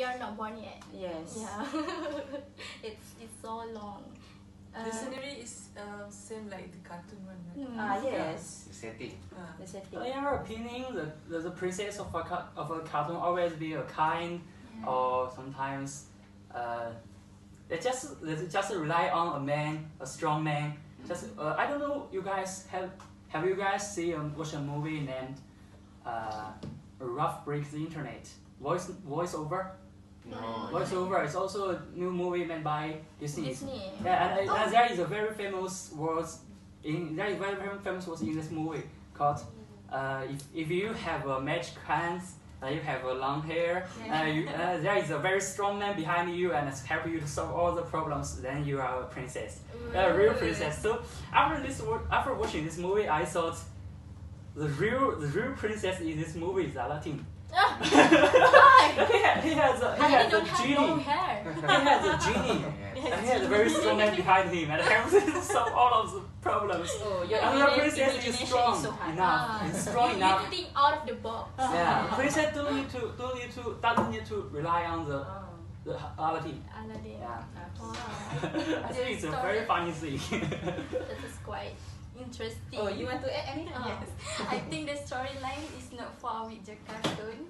we are not born yet. Yes. Yeah. it's so long. The scenery is same like the cartoon one, right? Yes. The setting. The setting. In your opinion, the princess of a cartoon always be a kind, or sometimes they just rely on a man, a strong man. Just I don't know. You guys have you guys watched a movie named Rough Breaks the Internet? Voiceover. No. Voiceover is also a new movie made by Disney. Disney. Yeah, and there is a very famous words in this movie called if you have a magic hands, you have a long hair, there is a very strong man behind you and help you to solve all the problems. Then you are a princess, a real princess. So after watching this movie, I thought the real princess in this movie is Aladdin. he has a genie. Long hair. He has a genie. And he has a very strong man behind him and helps him to solve all of the problems. Oh, your and the princess is imagination strong is so high. enough. It's strong You enough. think out of the box. Yeah, princess doesn't need to rely on the Aladdin. Aladdin. Yeah. Wow. I think it's a very funny thing. That is quite interesting. Oh, you want to add anything? Yes. I think the storyline is not far with the cartoon.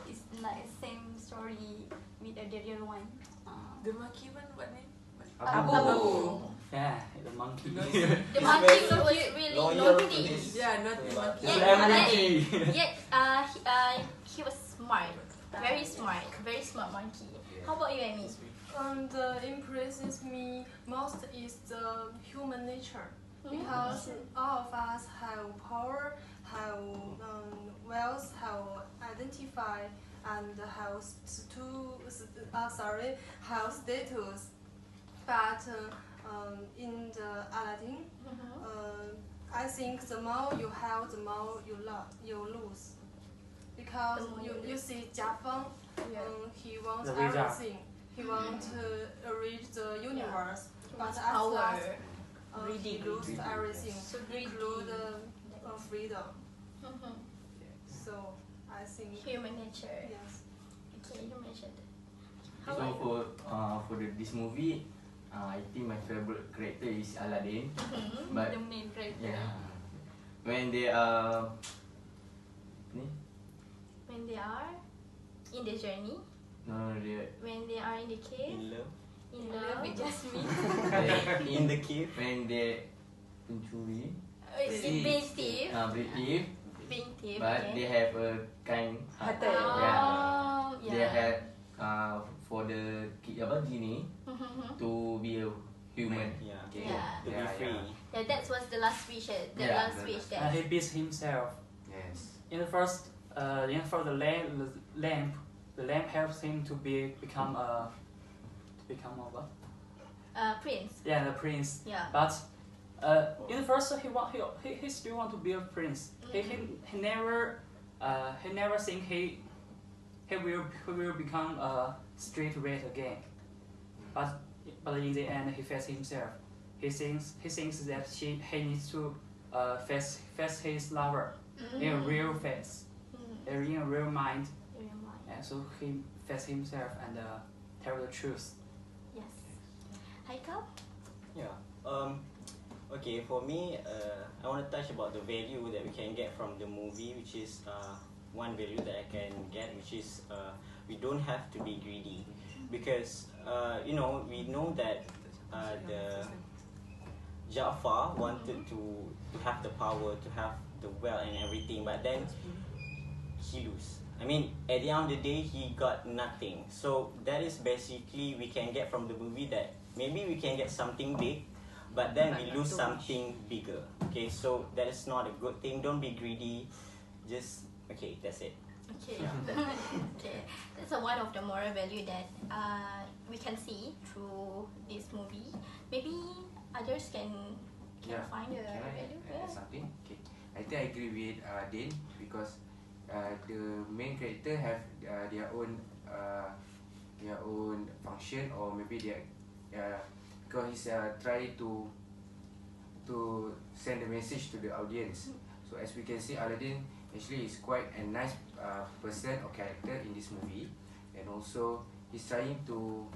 It's like same story with the real one. The monkey one, what name? Abu. Yeah, the monkey. The monkey was really naughty. Yeah, not the monkey. Yet, he was smart. Very smart monkey. How about you, Amy? The impresses me most is the human nature, because all of us have power, have wealth, have identify, and have have status. But in the Aladdin, I think the more you have, the more you lose. Because you see Jafar, he wants everything. He wants to reach the universe, but at last, he loses everything, include freedom. So I think Human nature. yes. Okay, you mentioned. So for this movie, I think my favorite character is Aladdin. But The main character. yeah, when they are When they are in the journey, when they are in the cave, In love. in love with Jasmine, In the cave. when they pencuri, being thief, but they have a kind heart. Oh, They yeah. had for the genie to be a human. Yeah. Yeah. To be Yeah, free. Yeah, that was the last wish. The Yeah, last wish And that. he beats himself. Yes. In the first, for the lamp helps him to become a what? Prince. Yeah, the prince. Yeah. But in the first, he still want to be a prince. He never think he will become a straight red again. But in the end, he faced himself. He thinks that he needs to face his lover in a real face, in a real mind. Yeah, so he faced himself and tell the truth. Yes. Haikal? Yeah. Okay, for me, I want to touch about the value that we can get from the movie, which is one value that I can get, which is we don't have to be greedy, because we know that the Ja'far wanted to have the power, to have the wealth and everything, but then he lose. I mean, at the end of the day, he got nothing. So that is basically we can get from the movie that maybe we can get something big, but then we lose something bigger. Okay, so that is not a good thing. Don't be greedy. Just okay, that's it. Okay. Okay. That's one of the moral value that we can see through this movie. Maybe others can find the Can I value. add something? Okay. I think I agree with Din, because the main character have their own function, or maybe because he's trying to send a message to the audience. So as we can see, Aladdin actually is quite a nice person or character in this movie, and also he's trying to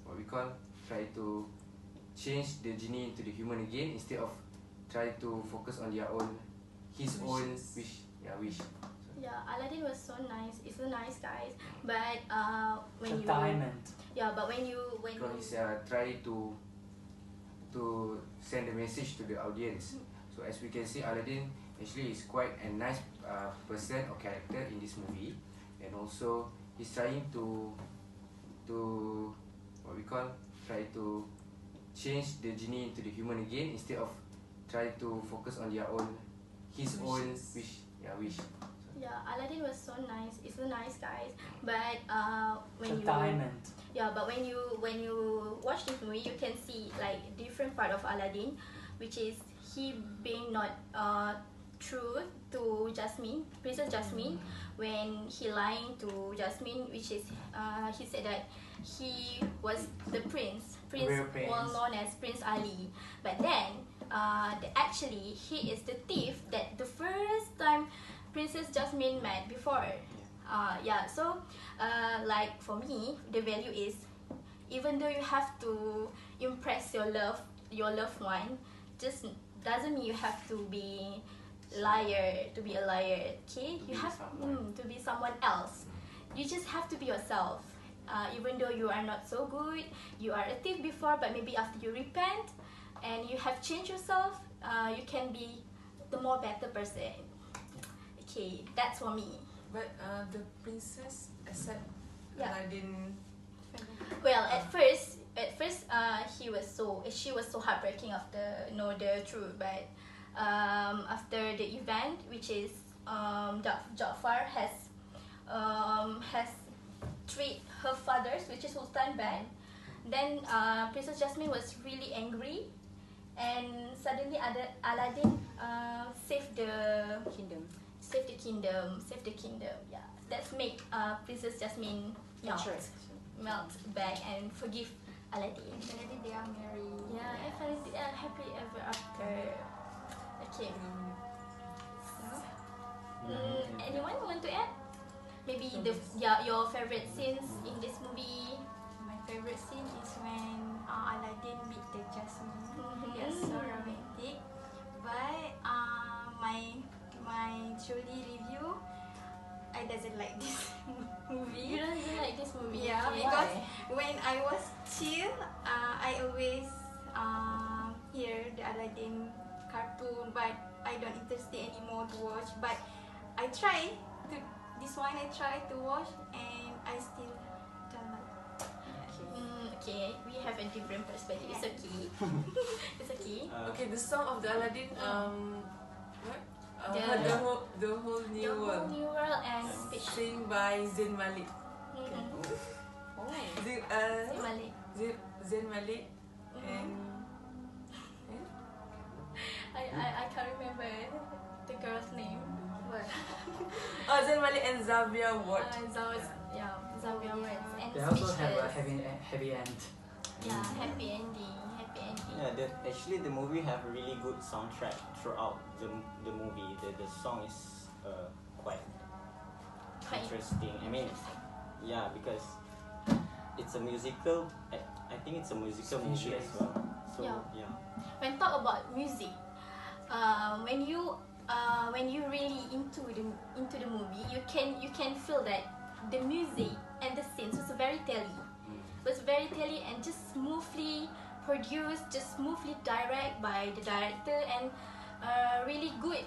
what we call try to change the genie into the human again instead of try to focus on their own own wish. Yeah, Aladdin was so nice. He's a nice guy, but when The you diamond. when He's try to send a message to the audience. So as we can see, Aladdin actually is quite a nice person or character in this movie, and also he's trying to what we call try to change the genie into the human again instead of try to focus on their own own wish. Yeah, Aladdin was so nice. He's a nice guy, but The diamond. when you watch this movie, you can see like different part of Aladdin, which is he being not true to Jasmine, Princess Jasmine, when he lying to Jasmine, which is he said that he was the prince Real prince. well known as Prince Ali, but then actually he is the thief that the first time Princess Jasmine met before. So like for me, the value is even though you have to impress your loved one, just doesn't mean you have to be a liar. Okay, you have to be someone else. You just have to be yourself. Even though you are not so good, you are a thief before, but maybe after you repent and you have changed yourself, you can be the more better person. Okay, that's for me. But the princess accept Yeah. Aladdin. Well, at first, she was so heartbreaking after know the truth. But after the event, which is Jafar has treat her fathers, which is Sultan bad. Then Princess Jasmine was really angry, and suddenly Aladdin saved the kingdom. Yeah, that's make Princess Jasmine melt back and forgive Aladdin. Aladdin, they are married. Yeah, I felt happy ever after. Okay. Anyone want to add? Maybe your favorite scenes in this movie. My favorite scene is when Aladdin meet the Jasmine. It's so romantic. But my truly review, I doesn't like this movie. You don't like this movie? Yeah, okay. because when I was chill, I always hear the Aladdin cartoon, but I don't interested anymore to watch. But I try to watch, and I still don't like. Okay, we have a different perspective. It's okay. It's okay. Okay, the song of the Aladdin. What? The whole new world. New World and Speech. Sing by Zayn Malik. Zayn Malik and I can't remember the girl's name. What? Zayn Malik and Zavia Ward. Zavia Ward and They also have a Speechless. heavy end. Yeah, happy ending. Yeah, actually the movie have a really good soundtrack throughout the movie. The song is quite interesting. I mean, yeah, because it's a musical. I think it's a musical movie as well. So yeah. When talk about music, when you really into the movie, you can feel that the music and the scenes was very telly and just smoothly produced, just smoothly direct by the director, and really good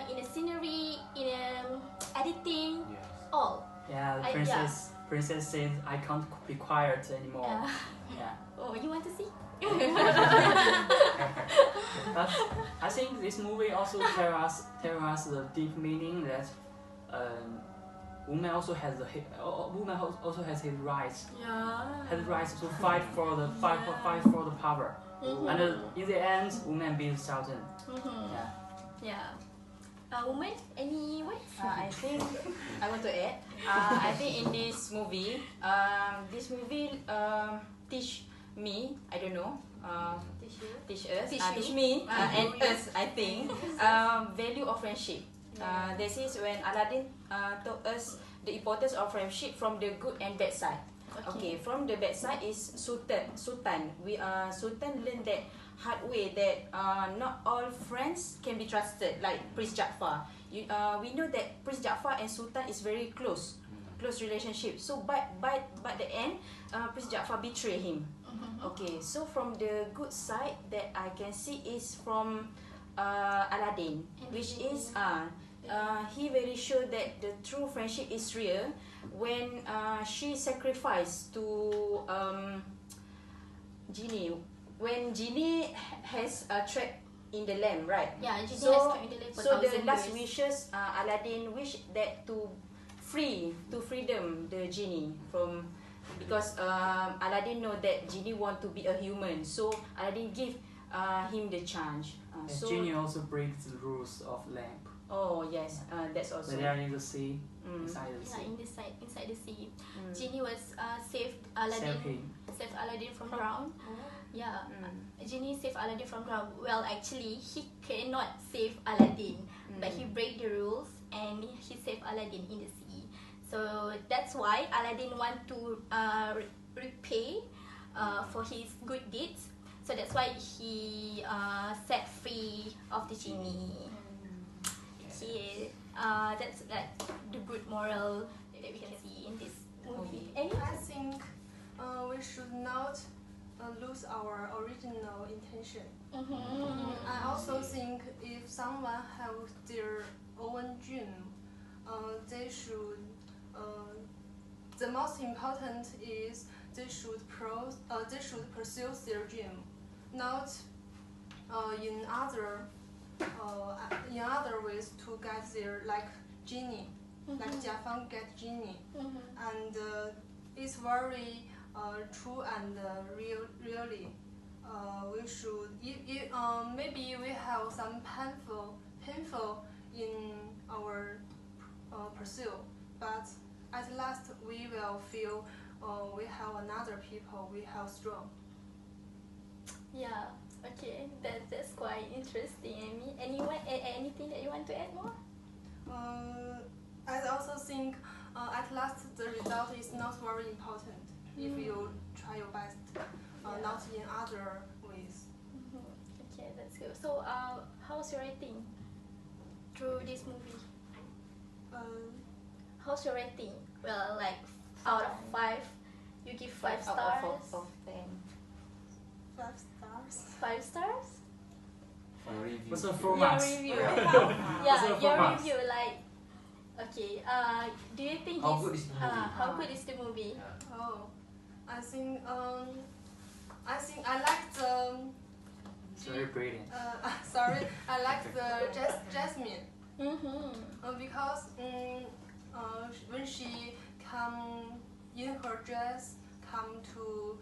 in the scenery, in editing, all. Yeah, the princess said, "I can't be quiet anymore." Yeah. Oh, you want to see? But I think this movie also tell us the deep meaning that woman also has his rights. Yeah. Has rights to fight for the power. And in the end, woman beats Sultan. Yeah. Woman, any words? I think I want to add. I think in this movie, teach me. I don't know. Teach me and us. I think value of friendship. This is when Aladdin taught us the importance of friendship from the good and bad side. Okay, from the bad side is Sultan. Sultan learned that hard way that not all friends can be trusted, like Prince Jaafar. We know that Prince Jaafar and Sultan is very close relationship. So but the end, Prince Jaafar betray him. Okay, so from the good side that I can see is from Aladdin, which is he very sure that the true friendship is real when she sacrificed to Genie. When Genie has a trap in the lamp, right? Yeah, Genie has trapped in the lamp for so the 1,000 last years. wishes, Aladdin wish that to freedom the Genie from, because Aladdin know that Genie want to be a human, so Aladdin give him the chance. So Genie also breaks the rules of lamp. oh yes, that's also. But they are in the sea, Mm. inside the Yeah, sea. inside the sea. Mm. Genie was saved Save him. Aladdin from drown. Yeah, Genie saved Aladdin from drown. Well, actually, he cannot save Aladdin, but he break the rules and he saved Aladdin in the sea. So that's why Aladdin want to repay for his good deeds. So that's why he set free of the genie. That's like the good moral that we can see in this movie. I think we should not lose our original intention. I also think if someone has their own dream, they should. The most important is they should pursue their dream, not in other ways to get their like Genie, like Jiafang get Genie, and it's very true and really. We should maybe we have some painful in our pursuit, but at last we will feel we have another people we have strong. Yeah. Okay. That's quite interesting. Amy, anything that you want to add more? I also think at last the result is not very important if you try your best, not in other ways. Okay, that's good. So, how's your rating through this movie? How's your rating? Well, like out of 5, you give 5 stars. Out of 10. 5 stars. 5 stars? For review. What's the 4 Your marks? review. What's Yeah, the 4 your marks? review. Like, okay. Do you think How good is the movie? how good is the movie? Oh, I think I like the. It's very brilliant. Sorry, I like the Jasmine. Mm-hmm. Because when she come in her dress, come to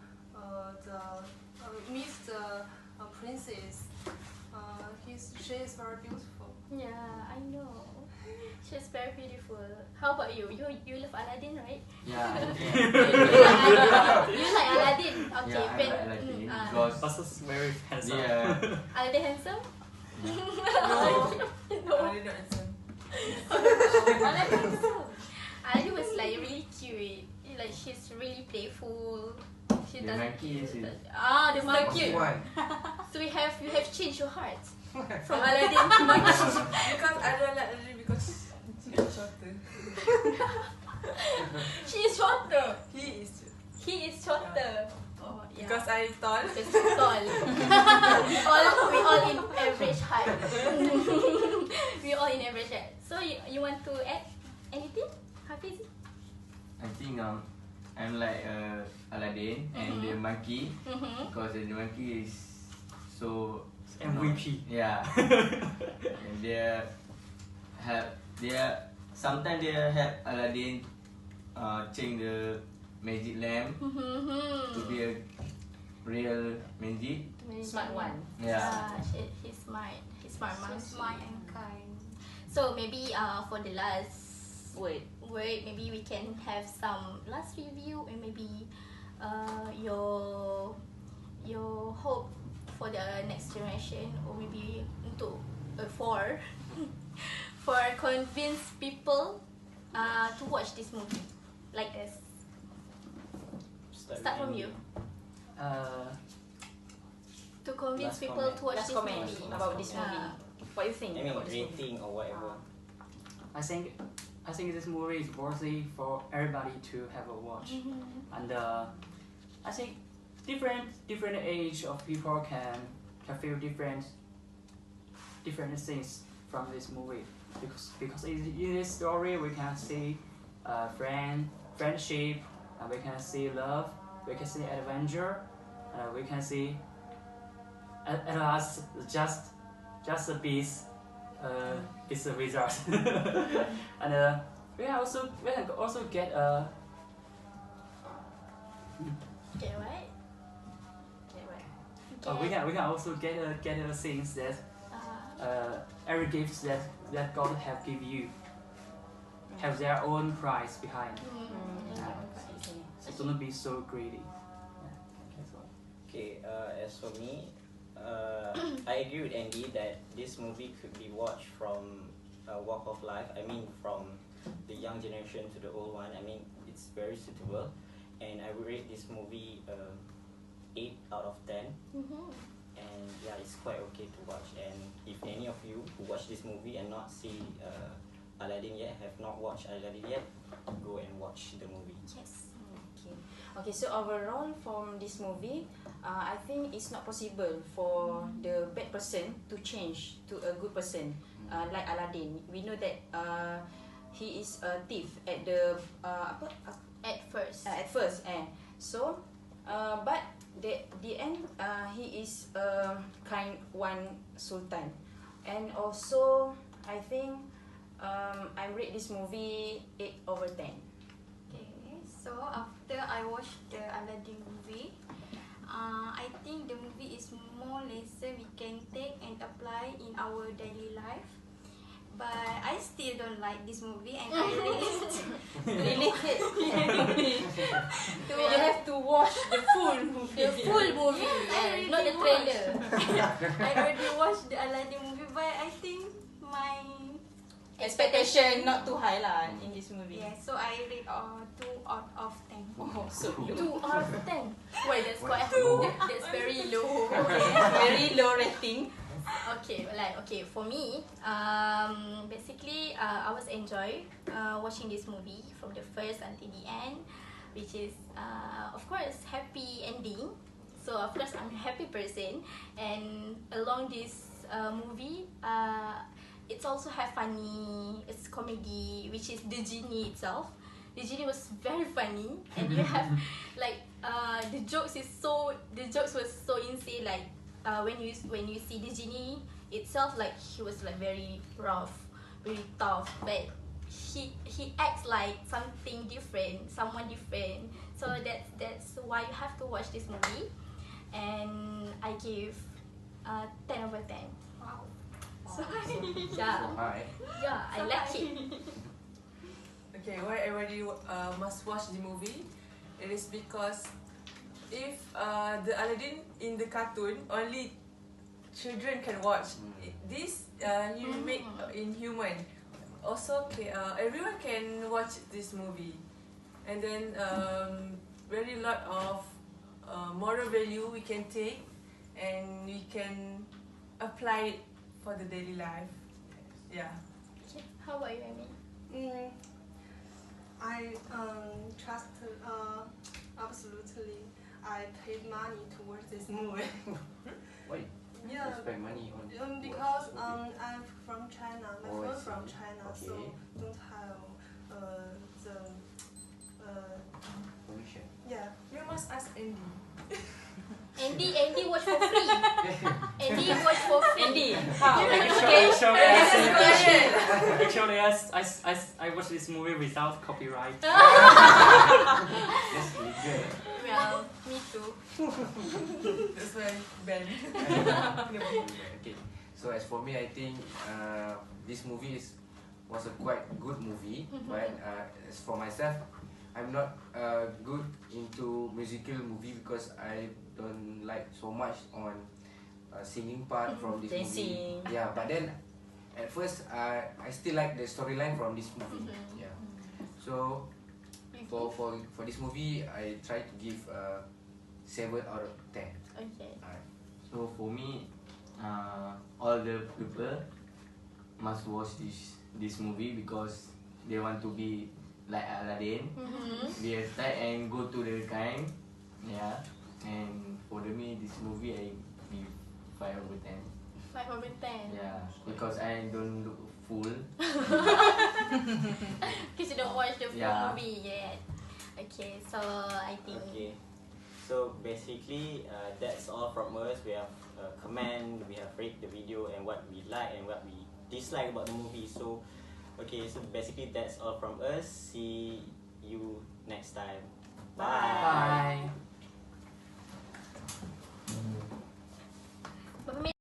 meet the princess, she is very beautiful. Yeah, I know. She's very beautiful. How about you? You love Aladdin, right? Yeah. You like Aladdin? Okay, Yeah, I like Aladdin because Also very handsome. yeah. Aladdin handsome? No. Only not handsome. Aladdin handsome. Aladdin was like really cute. Like she's really playful. She The does. monkey is it? The monkey. One. So you have changed your heart from Aladdin to monkey. Because I don't like Aladdin because she is shorter. She is shorter. He is. He is shorter. Oh yeah. Because I tall. Because you're tall. we all in average height. We all in average height. So you want to add anything, Hafiz? I think I'm like Aladdin and the monkey because the monkey is so MVP. yeah. And sometimes they help Aladdin change the magic lamp to be a real magic. Smart one. Yeah. He's smart. He's smart So monkey. smart and kind. So maybe for the last Word. maybe we can have some last review and maybe your hope for the next generation, or maybe untuk for convince people to watch this movie like this? Start from you. To convince Last people comment. to watch Last this comment movie. about this movie. What you think I mean, about this movie? rating or whatever. I think this movie is worthy for everybody to have a watch, and I think different age of people can feel different things from this movie, because in this story we can see friendship, we can see love, we can see adventure, we can see at last just a beast. It's a wizard, and we can also get a. Okay, right? We can also get things that every gift that God have give you have their own price behind. So don't be so greedy. Okay, as for me, I agree with Andy that this movie could be watched from a walk of life. I mean, from the young generation to the old one. I mean, it's very suitable, and I would rate this movie 8 out of 10. And yeah, it's quite okay to watch. And if any of you who watch this movie and not see Aladdin yet, have not watched Aladdin yet, go and watch the movie. Yes. Okay, so overall from this movie, I think it's not possible for the bad person to change to a good person, like Aladdin. We know that he is a thief at the At first. at first, so but the end he is a kind one sultan, and also I think I rate this movie 8 over 10. Okay, so after I watched the Aladdin movie, I think the movie is more lesson we can take and apply in our daily life. But I still don't like this movie, and I Really hate you have to watch the full movie. The full movie, I not the already trailer. I already watched the Aladdin movie, but I think my Expectation not too high lah in this movie. so I rate 2 out of 10. Oh, so 2 out of 10. Wait, that's quite that's very low. very low rating. Okay, for me, basically, I was enjoy watching this movie from the first until the end, which is of course happy ending. So of course I'm a happy person, and along this movie, it's also have funny, it's comedy, which is the genie itself. The genie was very funny, and you have like the jokes was so insane. Like when you see the genie itself, like he was like very rough, very tough, but he acts like something different, someone different. So that's why you have to watch this movie, and I give 10 over 10. Wow. So yeah, Hi. I like it. Okay, why everybody must watch the movie? It is because if the Aladdin in the cartoon only children can watch, this you make in human. Also, everyone can watch this movie, and then very lot of moral value we can take, and we can apply it for the daily life. Yeah. Okay, how about you, Amy? I trust absolutely. I paid money to watch this movie. Why? Yeah. You spend money on Because movie? I'm from China. My Oh, I friend from see. China, Okay. so don't have the Permission. yeah. You must ask Andy. Andy watch for free. Andy watch for free. Andy, how? Actually, I watched this movie without copyright. That's legal. Well, me too. That's why Ben. Okay. So as for me, I think this movie was a quite good movie. But as for myself, I'm not good into musical movie because I don't like so much on singing part from this Dancing. movie. Yeah, but then at first I still like the storyline from this movie. Yeah. So for this movie, I try to give 7 out of 10. Okay. Alright. So for me, all the people must watch this movie because they want to be like Aladdin, be a star and go to the kind. Yeah. And for me, this movie I give 5 over 10. 5 over 10. Yeah, because I don't look full. Because you don't watch the full Yeah. movie yet. Okay, so I think. Okay. So basically, that's all from us. We have comment, we have rate the video and what we like and what we dislike about the movie. So, okay, so basically that's all from us. See you next time. Bye. Berapa minit?